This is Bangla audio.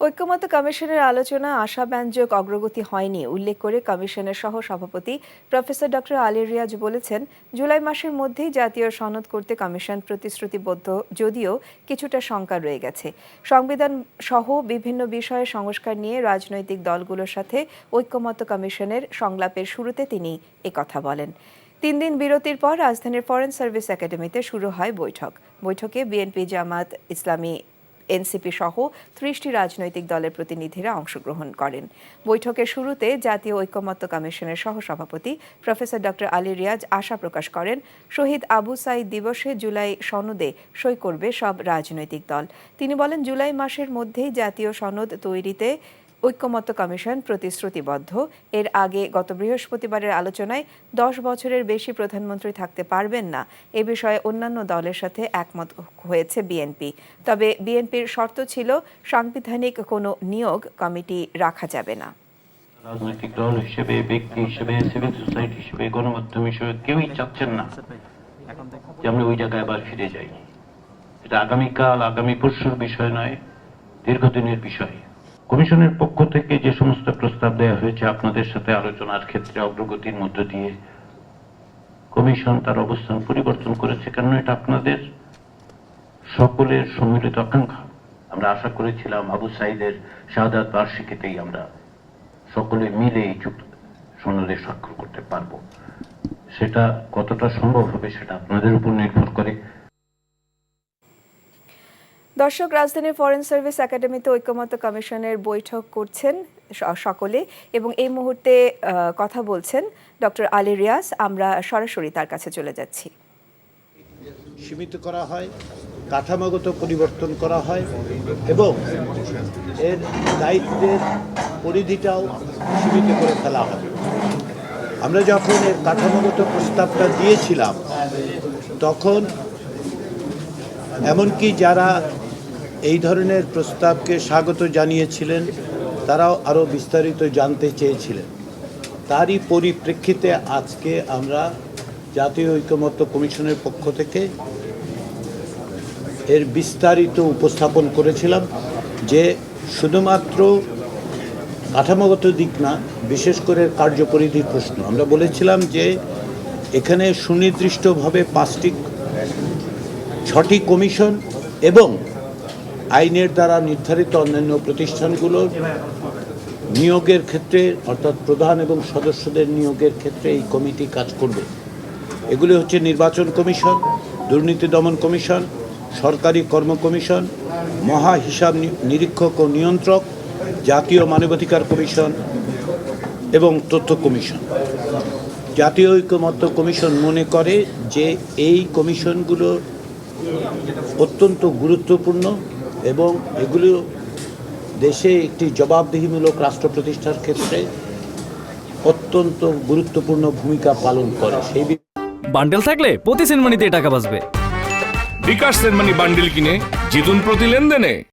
ঐক্যমত্য কমিশনের আলোচনা আশাব্যঞ্জক অগ্রগতি হয়নি উল্লেখ করে কমিশনের সহ সভাপতি প্রফেসর ডক্টর আলী রিয়াজ বলেছেন, জুলাই মাসের মধ্যেই জাতীয় সনদ করতে কমিশন প্রতিশ্রুতিবদ্ধ, যদিও কিছুটা শঙ্কা রয়ে গেছে। সংবিধান সহ বিভিন্ন বিষয়ে সংস্কার নিয়ে রাজনৈতিক দলগুলোর সাথে ঐক্যমত্য কমিশনের সংলাপের শুরুতে তিনি একথা বলেন। 3 দিন বিরতির পর রাজধানীর ফরেন সার্ভিস একাডেমিতে শুরু হয় বৈঠকে বিএনপি, জামাত ইসলামী, এনসিপি সহ 30টি রাজনৈতিক দলের প্রতিনিধিরা অংশগ্রহণ করেন। বৈঠকের শুরুতে জাতীয় ঐক্যমত্য কমিশনের সহসভাপতি প্রফেসর ডক্টর আলী রিয়াজ আশা প্রকাশ করেন, শহীদ আবু সাঈদ দিবসে জুলাই সনদে সই করবে সব রাজনৈতিক দল। তিনি বলেন, জুলাই মাসের মধ্যেই জাতীয় সনদ তৈরিতে ঐক্যমত্য কমিশন প্রতিশ্রুতিবদ্ধ। এর আগে গত বৃহস্পতিবারের আলোচনায় 10 বছরের বেশি প্রধানমন্ত্রী থাকতে পারবেন না এ বিষয়ে অন্যান্য দলের সাথে একমত হয়েছে বিএনপি। তবে বিএনপির শর্ত ছিল, সাংবিধানিক কোনো নিয়োগ কমিটি রাখা যাবে না। রাজনৈতিক দল হিসেবে, ব্যক্তি হিসেবে, সিভিল সোসাইটি হিসেবে, গণমাধ্যম হিসেবে কেউই চাচ্ছেন না যে আমরা ওই জায়গায় আবার ফিরে যাই। এটা আগামীকাল, আগামী পরশুর বিষয় নয়, দীর্ঘদিনের বিষয়। কমিশনের পক্ষ থেকে যে সমস্ত প্রস্তাব দেওয়া হয়েছে আপনাদের সাথে আলোচনার ক্ষেত্রে অগ্রগতির মধ্য দিয়ে কমিশন তার অবস্থান পরিবর্তন করেছে, কারণ এটা আপনাদের সকলের সম্মিলিত আকাঙ্ক্ষা। আমরা আশা করেছিলাম আবু সাঈদের শাহাদাত বার্ষিকীতেই আমরা সকলে মিলে এই সনদে স্বাক্ষর করতে পারবো। সেটা কতটা সম্ভব হবে সেটা আপনাদের উপর নির্ভর করে। দর্শক, রাজধানীর ফরেন সার্ভিস একাডেমিতে ঐক্যমত্য কমিশনের বৈঠক করছেন সকলে এবং এই মুহূর্তে কথা বলছেন ডক্টর আলী রিয়াজ। আমরা সরাসরি তার কাছে চলে যাচ্ছি। সীমিত করা হয়, কাঠামোগত পরিবর্তন করা হয় এবং এর দায়িত্বের পরিধিটাও সীমিত করে ফেলা হয়। আমরা যখন এর কাঠামোগত প্রস্তাবটা দিয়েছিলাম তখন এমনকি যারা এই ধরনের প্রস্তাবকে স্বাগত জানিয়েছিলেন তারাও আরও বিস্তারিত জানতে চেয়েছিলেন। তারই পরিপ্রেক্ষিতে আজকে আমরা জাতীয় ঐক্যমত্য কমিশনের পক্ষ থেকে এর বিস্তারিত উপস্থাপন করেছিলাম যে শুধুমাত্র কাঠামোগত দিক না, বিশেষ করে কার্যপরিধির প্রশ্ন। আমরা বলেছিলাম যে এখানে সুনির্দিষ্টভাবে 6টি কমিশন এবং আইনের দ্বারা নির্ধারিত অন্যান্য প্রতিষ্ঠানগুলোর নিয়োগের ক্ষেত্রে, অর্থাৎ প্রধান এবং সদস্যদের নিয়োগের ক্ষেত্রে এই কমিটি কাজ করবে। এগুলি হচ্ছে নির্বাচন কমিশন, দুর্নীতি দমন কমিশন, সরকারি কর্ম কমিশন, মহা হিসাব নিরীক্ষক ও নিয়ন্ত্রক, জাতীয় মানবাধিকার কমিশন এবং তথ্য কমিশন। জাতীয় ঐক্যমত্য কমিশন মনে করে যে এই কমিশনগুলো অত্যন্ত গুরুত্বপূর্ণ এবং এগুলো দেশে একটি জবাবদিহিমূলক রাষ্ট্র প্রতিষ্ঠার ক্ষেত্রে অত্যন্ত গুরুত্বপূর্ণ ভূমিকা পালন করে। সেই বান্ডেল থাকলে প্রতি সেনমানিতে টাকা বাঁচবে। বিকাশ সেনমানি বান্ডেল কিনে জিতুন প্রতি লেনদেনে।